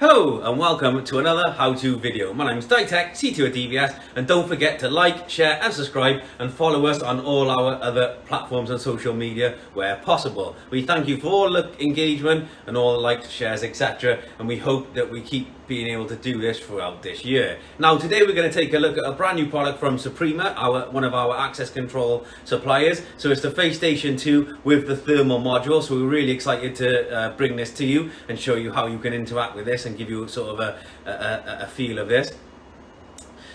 Hello and welcome to another how-to video. My name is Ditech, CTO at DVS, and don't forget to like, share and subscribe and follow us on all our other platforms and social media where possible. We thank you for all the engagement and all the likes, shares, etc. and we hope that we keep being able to do this throughout this year. Now today we're going to take a look at a brand new product from Suprema, one of our access control suppliers. So it's the FaceStation 2 with the thermal module. So we're really excited to bring this to you and show you how you can interact with this and give you sort of a feel of this.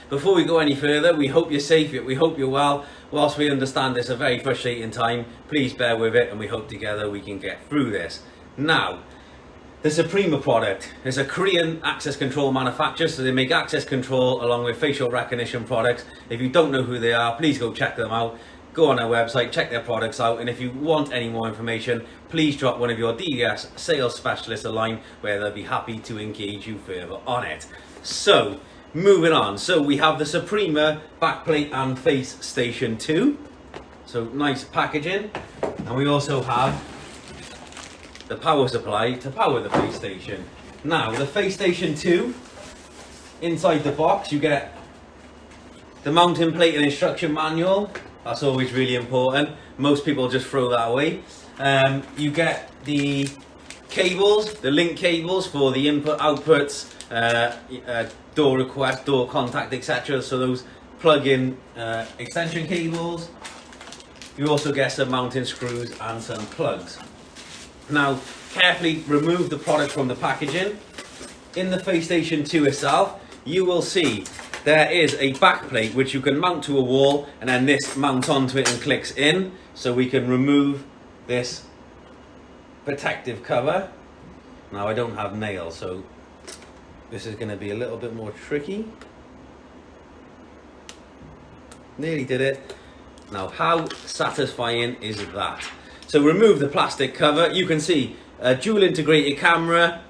Before we go any further, we hope you're safe, we hope you're well. Whilst we understand it's a very frustrating time, please bear with it and we hope together we can get through this. Now, the Suprema product is a Korean access control manufacturer, so they make access control along with facial recognition products. If you don't know who they are, please go check them out. Go on their website, check their products out, and if you want any more information, please drop one of your DVS sales specialists a line where they'll be happy to engage you further on it. So, moving on. So we have the Suprema backplate and FaceStation 2. So nice packaging, and we also have the power supply to power the FaceStation. Now the FaceStation 2, inside the box you get the mounting plate and instruction manual. That's always really important. Most people just throw that away. You get the cables, the link cables for the input, outputs, door request, door contact, etc. So those plug-in extension cables. You also get some mounting screws and some plugs. Now, carefully remove the product from the packaging. In the FaceStation 2 itself, you will see there is a backplate which you can mount to a wall, and then this mounts onto it and clicks in. So we can remove this protective cover. Now I don't have nails, so this is going to be a little bit more tricky. Nearly did it. Now how satisfying is that? So remove the plastic cover. You can see a dual integrated camera,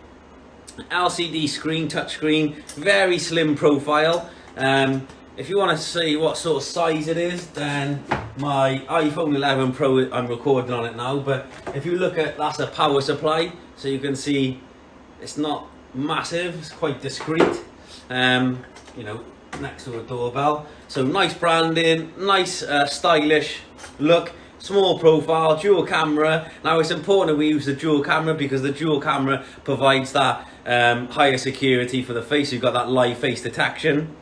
LCD screen, touchscreen, very slim profile. If you want to see what sort of size it is, then my iPhone 11 Pro, I'm recording on it now, but if you look at, that's a power supply, so you can see it's not massive, it's quite discreet, you know, next to a doorbell. So nice branding, nice stylish look. Small profile, dual camera. Now it's important that we use the dual camera because the dual camera provides that higher security for the face. You've got that live face detection.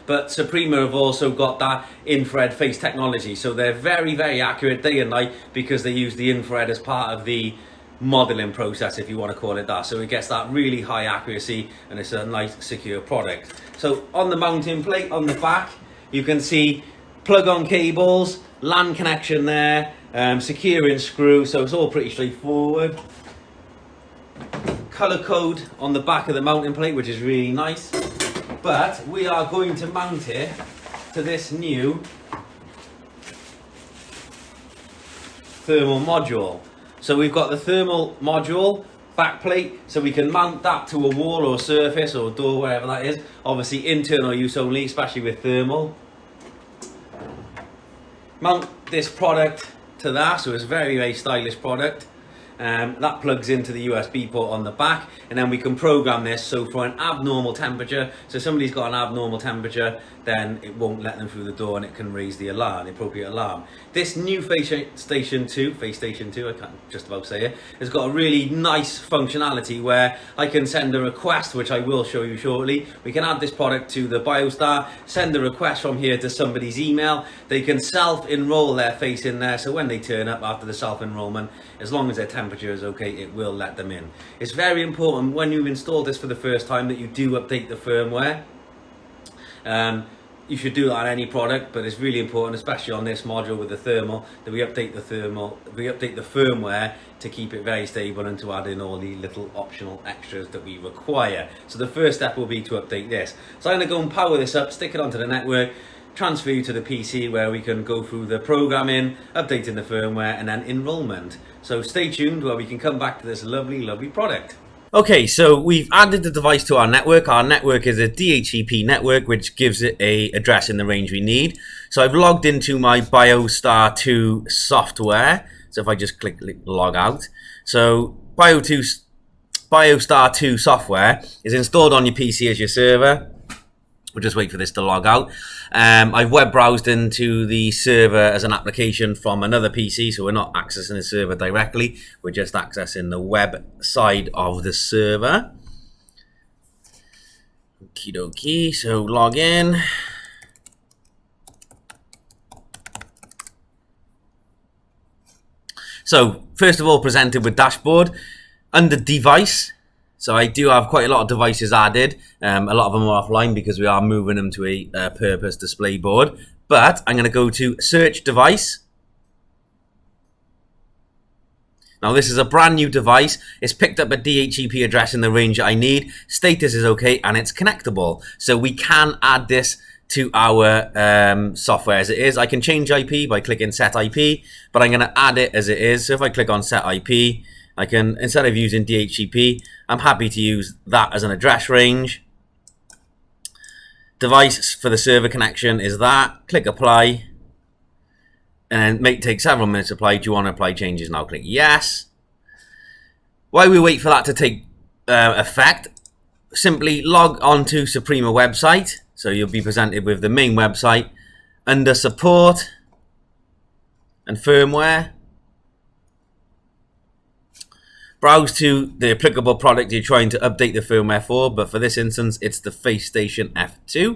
But Suprema have also got that infrared face technology. So they're very, very accurate day and night because they use the infrared as part of the modeling process, if you want to call it that. So it gets that really high accuracy and it's a nice secure product. So on the mounting plate on the back, you can see plug-on cables, LAN connection there, securing screw, so it's all pretty straightforward. Color code on the back of the mounting plate, which is really nice. But we are going to mount it to this new thermal module. So we've got the thermal module backplate, so we can mount that to a wall or surface or door, wherever that is. Obviously internal use only, especially with thermal. Mount this product to that, so it's a very, very stylish product. That plugs into the USB port on the back, and then we can program this so for an abnormal temperature, so if somebody's got an abnormal temperature, then it won't let them through the door and it can raise the alarm, the appropriate alarm. This new FaceStation 2, I can't just about say it, has got a really nice functionality where I can send a request, which I will show you shortly. We can add this product to the BioStar, send a request from here to somebody's email. They can self-enroll their face in there, so when they turn up after the self-enrollment, as long as their temperature is okay, it will let them in. It's very important when you install this for the first time that you do update the firmware. You should do that on any product, but it's really important, especially on this module with the thermal, that we update the firmware to keep it very stable and to add in all the little optional extras that we require. So the first step will be to update this. So I'm going to go and power this up, stick it onto the network, transfer you to the PC where we can go through the programming, updating the firmware, and then enrollment. So stay tuned where we can come back to this lovely, lovely product. Okay, so we've added the device to our network. Our network is a DHCP network, which gives it a address in the range we need. So I've logged into my BioStar 2 software. So if I just click log out. So BioStar 2 software is installed on your PC as your server. We'll just wait for this to log out. I've web browsed into the server as an application from another PC, so we're not accessing the server directly. We're just accessing the web side of the server. Okie dokie, so log in. So, first of all, presented with dashboard. Under device, so I do have quite a lot of devices added. A lot of them are offline because we are moving them to a purpose display board. But I'm going to go to search device. Now this is a brand new device. It's picked up a DHCP address in the range that I need. Status is okay and it's connectable. So we can add this to our software as it is. I can change IP by clicking set IP, but I'm going to add it as it is. So if I click on set IP, I can, instead of using DHCP, I'm happy to use that as an address range. Device for the server connection is that. Click apply. And it may take several minutes to apply. Do you want to apply changes now? Click yes. While we wait for that to take effect, simply log on to Suprema website. So you'll be presented with the main website. Under support and firmware, browse to the applicable product you're trying to update the firmware for, but for this instance, it's the FaceStation F2.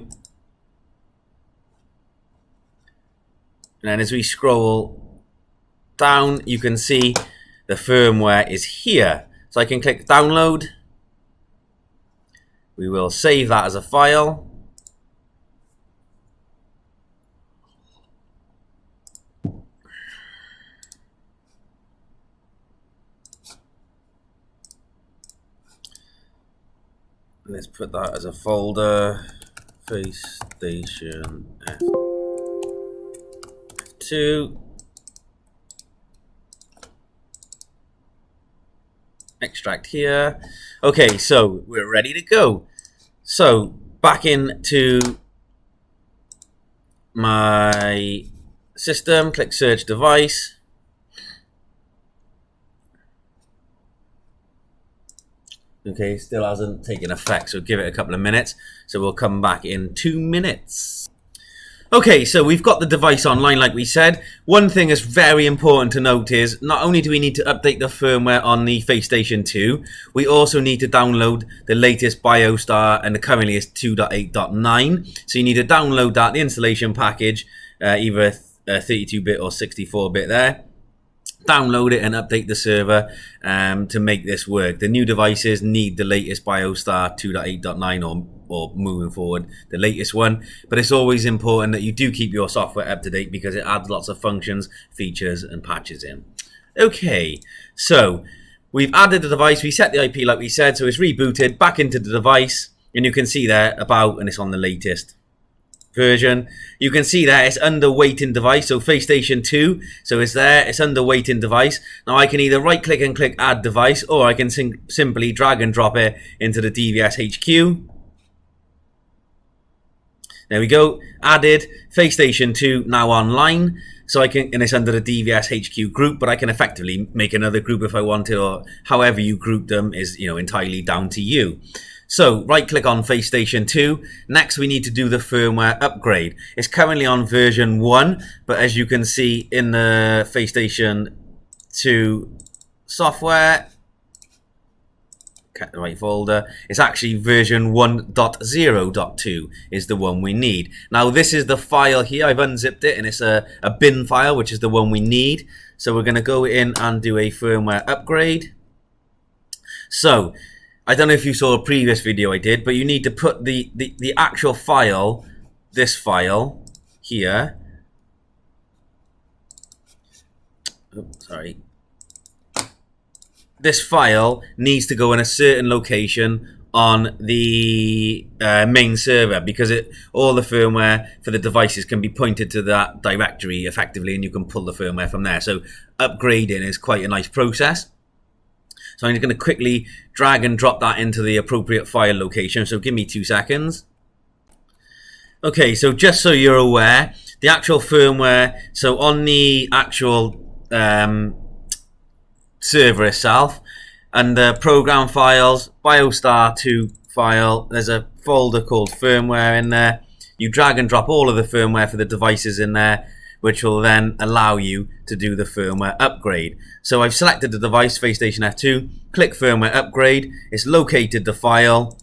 And then as we scroll down, you can see the firmware is here. So I can click download. We will save that as a file. Let's put that as a folder, FaceStation F2. Extract here. Okay, so we're ready to go. So back into my system, click search device. Okay, still hasn't taken effect, so give it a couple of minutes. So we'll come back in 2 minutes. Okay, so we've got the device online like we said. One thing that's very important to note is not only do we need to update the firmware on the FaceStation 2, we also need to download the latest BioStar, and currently it's 2.8.9. So you need to download that, the installation package, either 32-bit or 64-bit there. Download it and update the server to make this work. The new devices need the latest BioStar 2.8.9 or moving forward, the latest one. But it's always important that you do keep your software up to date because it adds lots of functions, features, and patches in. Okay, so we've added the device. We set the IP like we said, so it's rebooted back into the device. And you can see there about, and it's on the latest version. You can see that it's under waiting device, so FaceStation 2, so it's there, it's under waiting device. Now I can either right click and click add device, or I can simply drag and drop it into the DVS HQ. There we go, added, FaceStation 2 now online. So I can, and it's under the DVS HQ group, but I can effectively make another group if I wanted, or however you group them is, entirely down to you. So right click on FaceStation 2. Next we need to do the firmware upgrade. It's currently on version 1, but as you can see in the FaceStation 2 software, the right folder, it's actually version 1.0.2 is the one we need. Now this is the file here. I've unzipped it and it's a bin file, which is the one we need. So we're going to go in and do a firmware upgrade. So I don't know if you saw a previous video I did, but you need to put the actual file, this file here. Oops, sorry. This file needs to go in a certain location on the main server because all the firmware for the devices can be pointed to that directory effectively, and you can pull the firmware from there. So upgrading is quite a nice process. So I'm just going to quickly drag and drop that into the appropriate file location. So give me 2 seconds. Okay, so just so you're aware, the actual firmware, so on the actual server itself, Under program files, BioStar2 file, there's a folder called firmware in there. You drag and drop all of the firmware for the devices in there, which will then allow you to do the firmware upgrade. So I've selected the device, FaceStation F2, click firmware upgrade. It's located the file,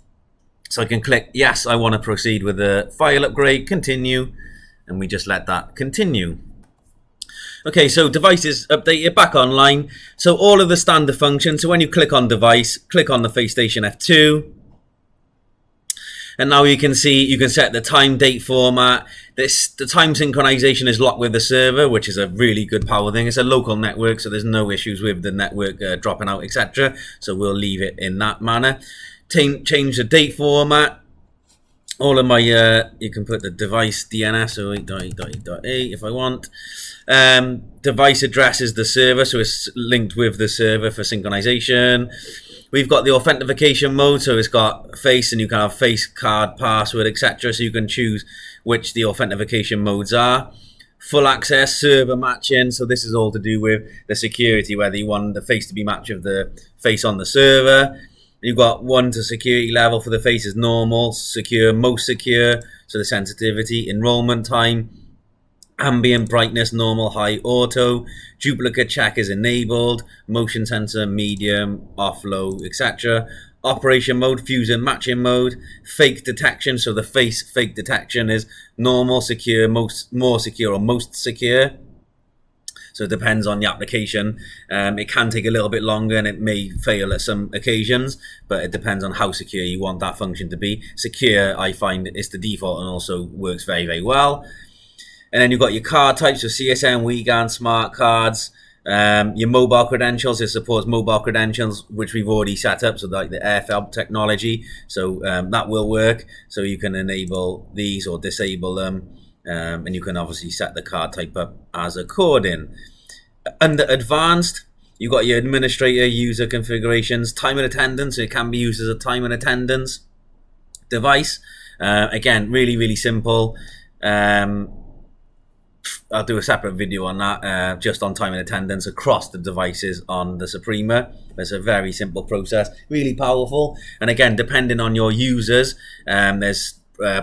so I can click yes, I want to proceed with the file upgrade, continue, and we just let that continue. Okay, so device is updated, back online. So all of the standard functions, so when you click on device, click on the FaceStation F2, and now you can see you can set the time date format. The time synchronization is locked with the server, which is a really good power thing. It's a local network, so there's no issues with the network dropping out, etc. So we'll leave it in that manner. Change the date format. All of my you can put the device DNS, so 8.8.8.8 if I want. Device address is the server, so it's linked with the server for synchronization. We've got the authentication mode, so it's got face, and you can have face, card, password, etc. So you can choose which the authentication modes are. Full access, server matching, so this is all to do with the security, whether you want the face to be matched with the face on the server. You've got 1 to security level for the face is normal, secure, most secure, so the sensitivity, enrollment time, ambient brightness, normal, high, auto, duplicate check is enabled, motion sensor, medium, off, low, etc. Operation mode, fusion matching mode, fake detection, so the face fake detection is normal, secure, more secure, or most secure. So it depends on the application. It can take a little bit longer and it may fail at some occasions, but it depends on how secure you want that function to be. Secure, I find it's the default and also works very, very well. And then you've got your card types, so CSN, WeGan, smart cards. Your mobile credentials, it supports mobile credentials, which we've already set up, so like the AirFab technology. So that will work. So you can enable these or disable them. And you can obviously set the card type up as according. Under advanced, you've got your administrator, user configurations, time and attendance. So it can be used as a time and attendance device. Again, really, really simple. I'll do a separate video on that, just on time and attendance across the devices on the Suprema. It's a very simple process, really powerful. And again, depending on your users, there's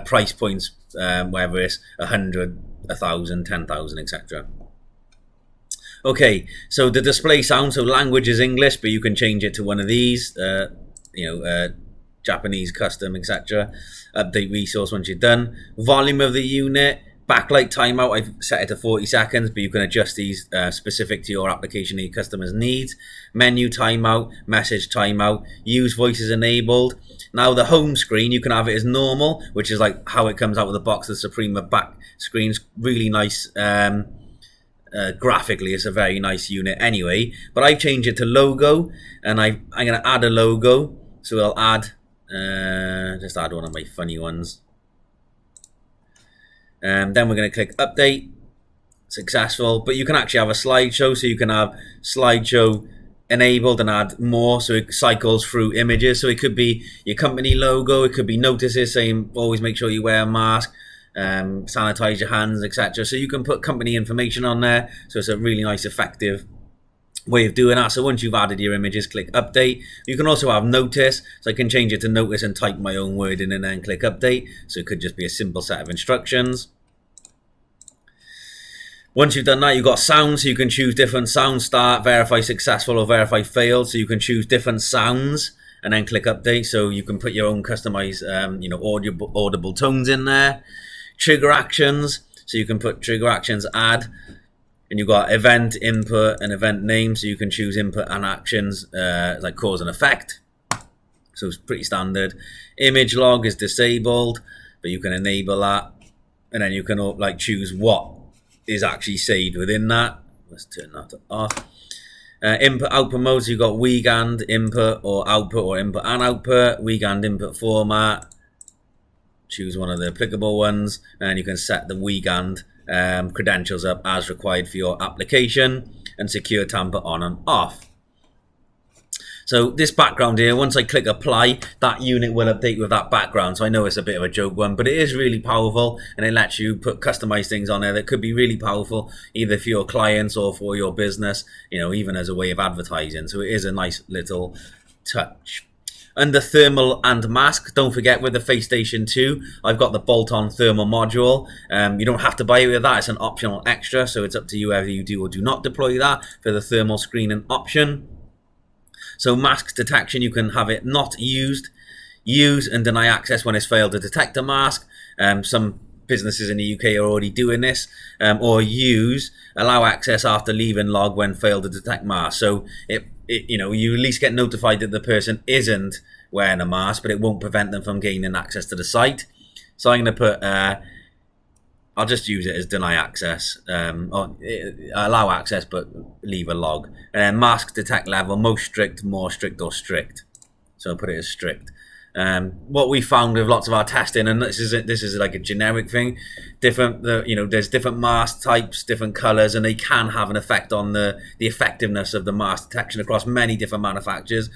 price points, whether it's 100, 1,000, 10,000, etc. Okay, so the display sound, so language is English, but you can change it to one of these, Japanese, custom, etc. Update resource once you're done. Volume of the unit. Backlight timeout, I've set it to 40 seconds, but you can adjust these specific to your application and your customer's needs. Menu timeout, message timeout, use voices enabled. Now the home screen, you can have it as normal, which is like how it comes out of the box. The Suprema back screen's really nice. Graphically, it's a very nice unit anyway. But I've changed it to logo, and I'm going to add a logo. So I'll add, just add one of my funny ones. Then we're going to click update, successful. But you can actually have a slideshow, so you can have slideshow enabled and add more, so it cycles through images. So it could be your company logo, it could be notices saying always make sure you wear a mask, sanitize your hands, etc. So you can put company information on there. So it's a really nice, effective way of doing that. So once you've added your images, click update. You can also have notice, so I can change it to notice and type my own word in and then click update. So it could just be a simple set of instructions. Once you've done that, you've got sounds, so you can choose different sounds, start, verify successful, or verify failed. So you can choose different sounds and then click update. So you can put your own customized, audible tones in there. Trigger actions, so you can put trigger actions, add. And you've got event, input, and event name. So you can choose input and actions, like cause and effect. So it's pretty standard. Image log is disabled, but you can enable that. And then you can like choose what is actually saved within that. Let's turn that off. Input output mode, so you've got WeGand input or output, or input and output. WeGand input format. Choose one of the applicable ones, and you can set the WeGand credentials up as required for your application, and secure tamper on and off. So this background here, once I click apply, that unit will update with that background. So I know it's a bit of a joke one, but it is really powerful, and it lets you put customized things on there that could be really powerful, either for your clients or for your business, even as a way of advertising. So it is a nice little touch. Under thermal and mask, don't forget with the FaceStation 2, I've got the bolt-on thermal module. You don't have to buy it with that, it's an optional extra, so it's up to you whether you do or do not deploy that for the thermal screening option. So mask detection, you can have it not used, use and deny access when it's failed to detect a mask. Some businesses in the UK are already doing this, or use, allow access after leaving log when failed to detect mask. So you at least get notified that the person isn't wearing a mask, but it won't prevent them from gaining access to the site. So I'm going to put, I'll just use it as deny access, or allow access but leave a log. And then mask detect level, most strict, more strict, or strict. So I'll put it as strict. What we found with lots of our testing, and this is like a generic thing, there's different mask types, different colors, and they can have an effect on the effectiveness of the mask detection across many different manufacturers.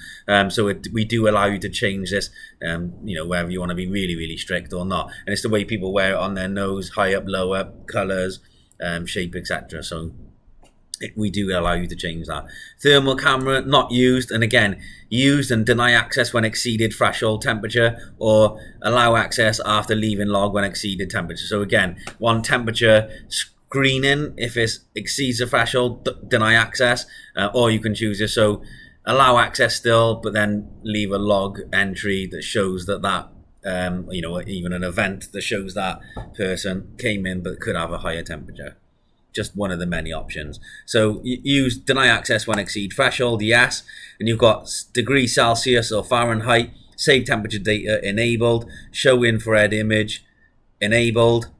So we do allow you to change this, whether you want to be really, really strict or not. And it's the way people wear it on their nose, high up, low up, colors, shape, etc. So we do allow you to change that. Thermal camera, not used, and again, used and deny access when exceeded threshold temperature, or allow access after leaving log when exceeded temperature. So again, one temperature screening, if it exceeds the threshold, deny access, or you can choose it. So allow access still, but then leave a log entry that shows that even an event that shows that person came in but could have a higher temperature. Just one of the many options. So use deny access when exceed threshold, yes, and you've got degree Celsius or Fahrenheit, save temperature data enabled, show infrared image enabled,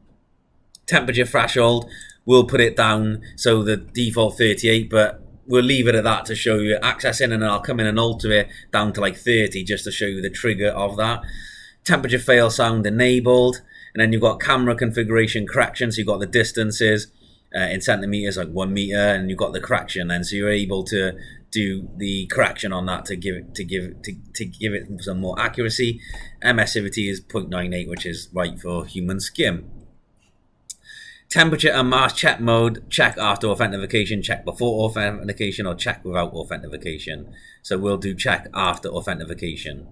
temperature threshold, we'll put it down, so the default 38, but we'll leave it at that to show you accessing, and then I'll come in and alter it down to like 30 just to show you the trigger of that. Temperature fail sound enabled, and then you've got camera configuration correction, so you've got the distances, in centimeters, like 1 meter, and you've got the correction, and so you're able to do the correction on that to give it some more accuracy. Emissivity is 0.98, which is right for human skin. Temperature and mask check mode, check after authentication, check before authentication, or check without authentication. So we'll do check after authentication.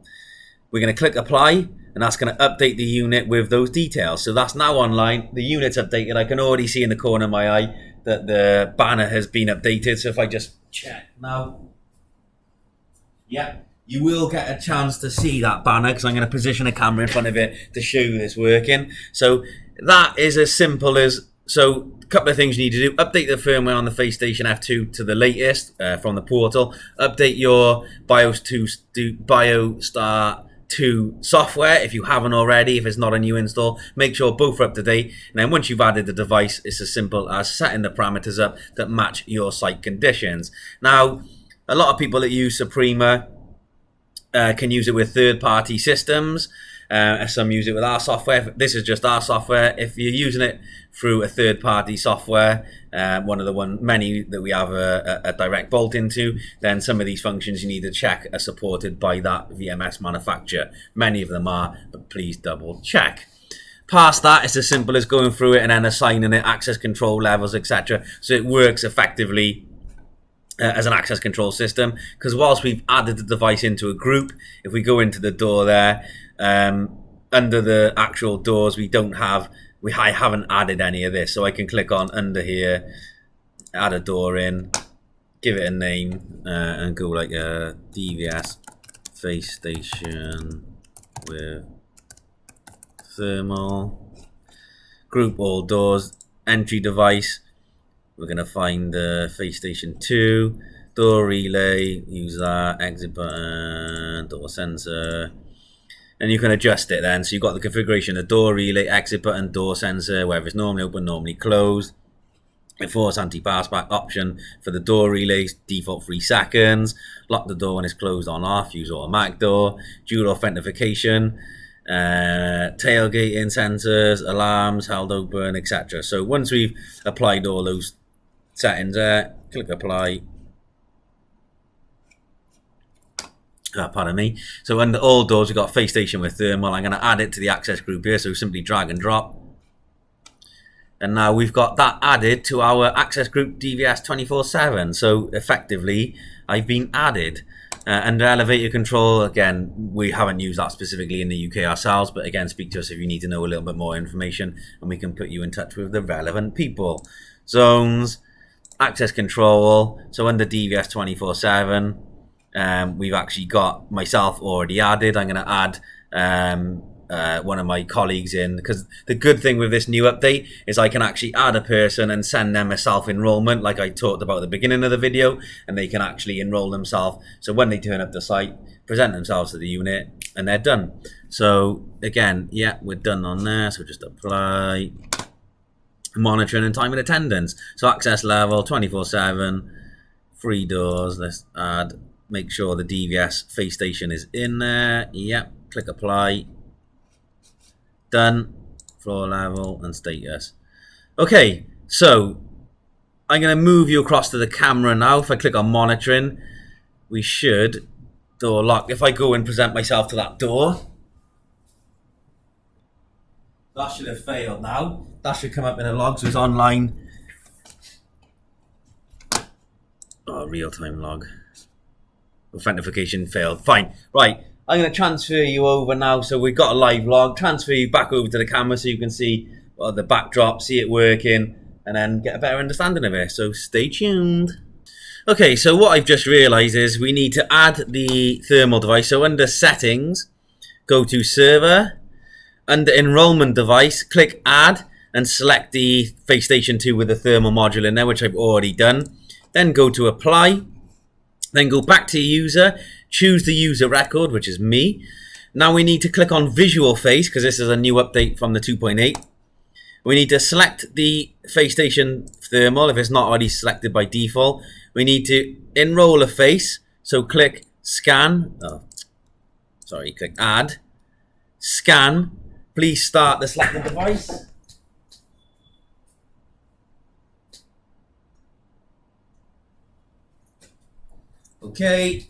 We're going to click apply, and that's going to update the unit with those details. So that's now online. The unit's updated. I can already see in the corner of my eye that the banner has been updated. So if I just check now, yeah, you will get a chance to see that banner because I'm going to position a camera in front of it to show you this working. So that is as simple as, so a couple of things you need to do. Update the firmware on the FaceStation F2 to the latest from the portal. Update your BioStar 2 software if you haven't already. If it's not a new install, make sure both are up to date, and then once you've added the device, it's as simple as setting the parameters up that match your site conditions. Now, a lot of people that use Suprema can use it with third-party systems. Some use it with our software. This is just our software. If you're using it through a third-party software, one of the many that we have a direct bolt into, then some of these functions you need to check are supported by that VMS manufacturer. Many of them are, but please double check. Past that, it's as simple as going through it and then assigning it access control levels, etc. So it works effectively as an access control system, because whilst we've added the device into a group, if we go into the door there, under the actual doors, I haven't added any of this, so I can click on under here, add a door in, give it a name, and go like a DVS FaceStation with thermal, group all doors, entry device. We're going to find the FaceStation 2, door relay, use that, exit button, door sensor, and you can adjust it then. So you've got the configuration, the door relay, exit button, door sensor, whether it's normally open, normally closed. Enforce anti-passback option for the door relays, default 3 seconds. Lock the door when it's closed on off, use automatic door. Dual authentication, tailgating sensors, alarms, held open, etc. So once we've applied all those settings there, click apply. Pardon me. So under all doors, we've got FaceStation with thermal. I'm going to add it to the access group here, so simply drag and drop. And now we've got that added to our access group DVS 24/7. So effectively, I've been added. Under elevator control, again, we haven't used that specifically in the UK ourselves, but again, speak to us if you need to know a little bit more information, and we can put you in touch with the relevant people. Zones, access control. So under DVS 24/7, we've actually got myself already added. I'm going to add one of my colleagues in, because the good thing with this new update is I can actually add a person and send them a self-enrollment like I talked about at the beginning of the video, and they can actually enroll themselves. So when they turn up the site, present themselves to the unit, and they're done. So again, yeah, we're done on there. So just apply. Monitoring and time and attendance. So access level 24/7, 3 doors. Let's add, make sure the DVS FaceStation is in there. Yep, click apply. Done. Floor level and status. Okay, so I'm going to move you across to the camera now. If I click on monitoring, we should door lock. If I go and present myself to that door, that should have failed now. That should come up in a log, so it's online. Oh, real-time log. Authentication failed. Fine. Right, I'm going to transfer you over now. So we've got a live log. Transfer you back over to the camera so you can see the backdrop, see it working, and then get a better understanding of it. So stay tuned. Okay, so what I've just realized is we need to add the thermal device. So under settings, go to server. Under enrollment device, click add and select the FaceStation 2 with the thermal module in there, which I've already done. Then go to apply. Then go back to user, choose the user record, which is me. Now we need to click on visual face, because this is a new update from the 2.8. We need to select the FaceStation thermal if it's not already selected by default. We need to enroll a face, so click scan. Click add. Scan. Please start the selected device. Okay,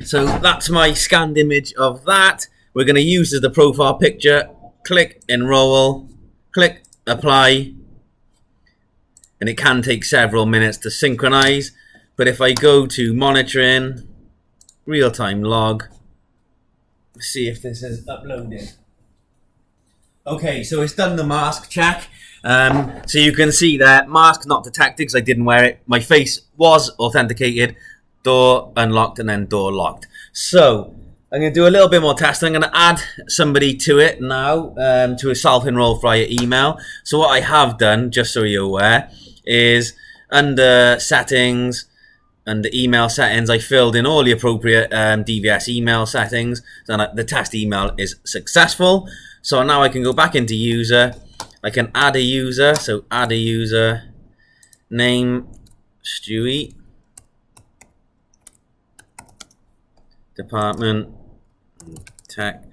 so that's my scanned image of that. We're going to use as the profile picture. Click enroll, click apply, and it can take several minutes to synchronize. But if I go to monitoring, real-time log, see if this is uploaded. Okay, so it's done the mask check. So you can see that mask not detected because I didn't wear it. My face was authenticated, door unlocked, and then door locked. So I'm going to do a little bit more testing. I'm going to add somebody to it now, to a self-enroll via email. So what I have done, just so you're aware, is under settings, under email settings, I filled in all the appropriate DVS email settings. So the test email is successful. So now I can go back into user. I can add a user. So add a user. Name, Stewie. Department, tech.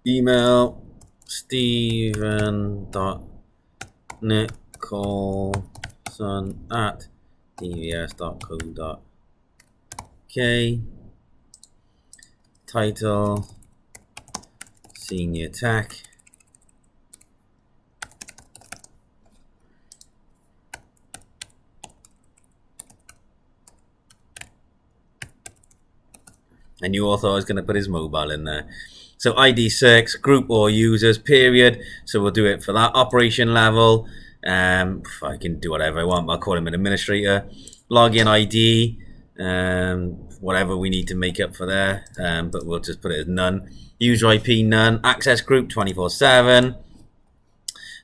Email, steven.nicholson@dvs.co.uk. Title, Senior Tech. And you all thought I was going to put his mobile in there. So ID6, group or users, period. So we'll do it for that. Operation level. I can do whatever I want. I'll call him an administrator. Login ID. Whatever we need to make up for there. But we'll just put it as none. User IP, none. Access group, 24/7.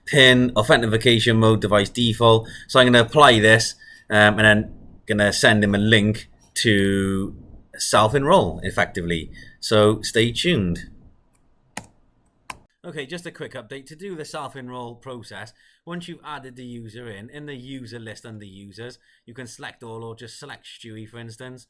PIN, authentication mode, device default. So I'm going to apply this. And then going to send him a link to self-enroll effectively. So stay tuned. Okay, just a quick update. To do the self-enroll process, once you've added the user in the user list under users, you can select all or just select Stewie, for instance.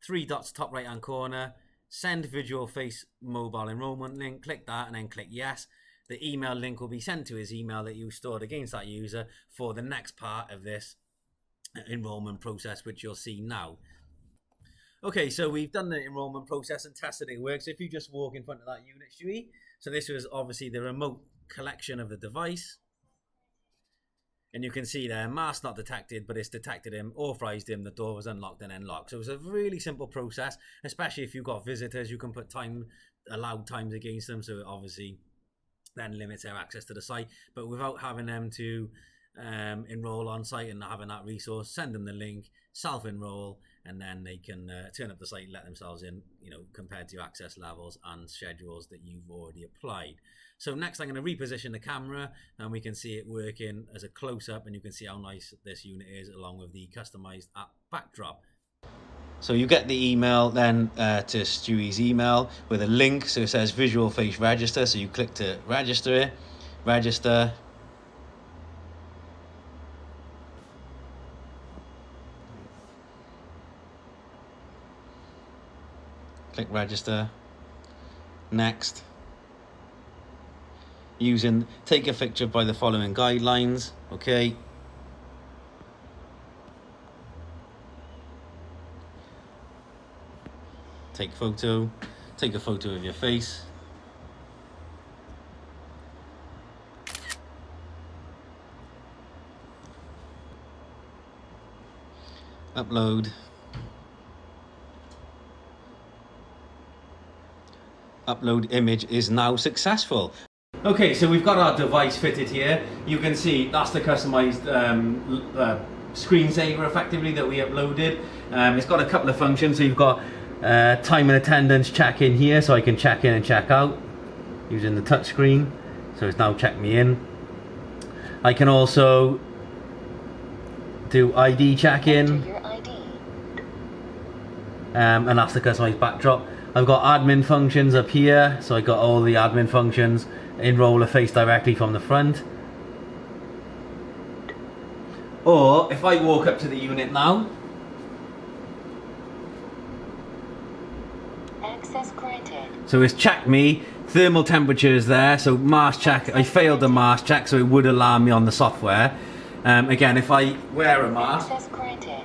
3 dots top right hand corner, send visual face mobile enrollment link, click that and then click yes. The email link will be sent to his email that you stored against that user for the next part of this enrollment process, which you'll see now. Okay, so we've done the enrollment process and tested it works. If you just walk in front of that unit, Stewie. So this was obviously the remote collection of the device. And you can see there, mask not detected, but it's detected him, authorized him, the door was unlocked and then locked. So it's a really simple process, especially if you've got visitors. You can put allowed times against them, so it obviously then limits their access to the site, but without having them to enroll on site and not having that resource. Send them the link, self-enroll, and then they can turn up the site, let themselves in, compared to your access levels and schedules that you've already applied. So next I'm going to reposition the camera and we can see it working as a close-up, and you can see how nice this unit is along with the customized app backdrop. So you get the email then to Stewie's email with a link. So it says visual face register. So you click to register it, register. Click register. Next. Take a picture by the following guidelines. Okay. Take a photo of your face. Upload. Upload image is now successful. Okay, so we've got our device fitted here. You can see that's the customized screensaver effectively that we uploaded. It's got a couple of functions. So you've got time and attendance check in here, so I can check in and check out using the touch screen. So it's now checked me in. I can also do ID check in, and that's the customized backdrop. I've got admin functions up here, so I got all the admin functions. Enroll a face directly from the front. Or if I walk up to the unit now, access granted. So it's checked me, thermal temperature is there, so mask check. I failed the mask check, so it would alarm me on the software. Again, if I wear a mask, access granted.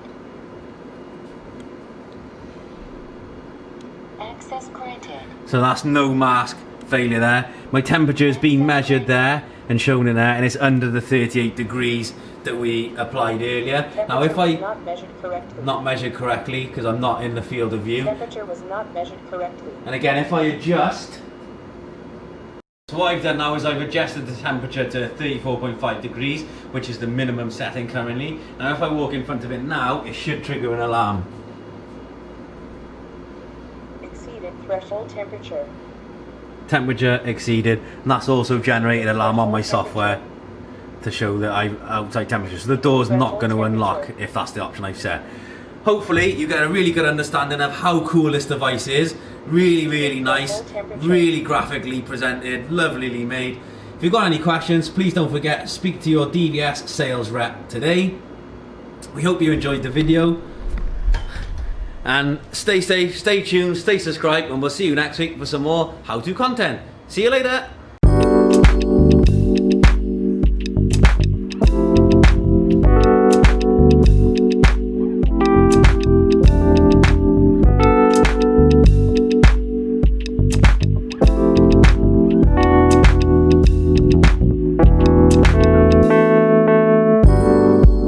Access granted. So that's no mask failure there. My temperature has been measured there and shown in there, and it's under the 38 degrees that we applied earlier. Now if I not measured correctly because I'm not in the field of view. Temperature was not measured correctly. And again, if I adjust, so what I've done now is I've adjusted the temperature to 34.5 degrees, which is the minimum setting currently. Now if I walk in front of it now, it should trigger an alarm. Exceeded threshold temperature. Temperature exceeded, and that's also generated an alarm on my software to show that I'm outside temperature. So the door's not going to unlock if that's the option I've set. Hopefully you get a really good understanding of how cool this device is. Really, really nice, really graphically presented, lovelily made. If you've got any questions, please don't forget to speak to your DVS sales rep today. We hope you enjoyed the video. And stay safe, stay tuned, stay subscribed, and we'll see you next week for some more how-to content. See you later.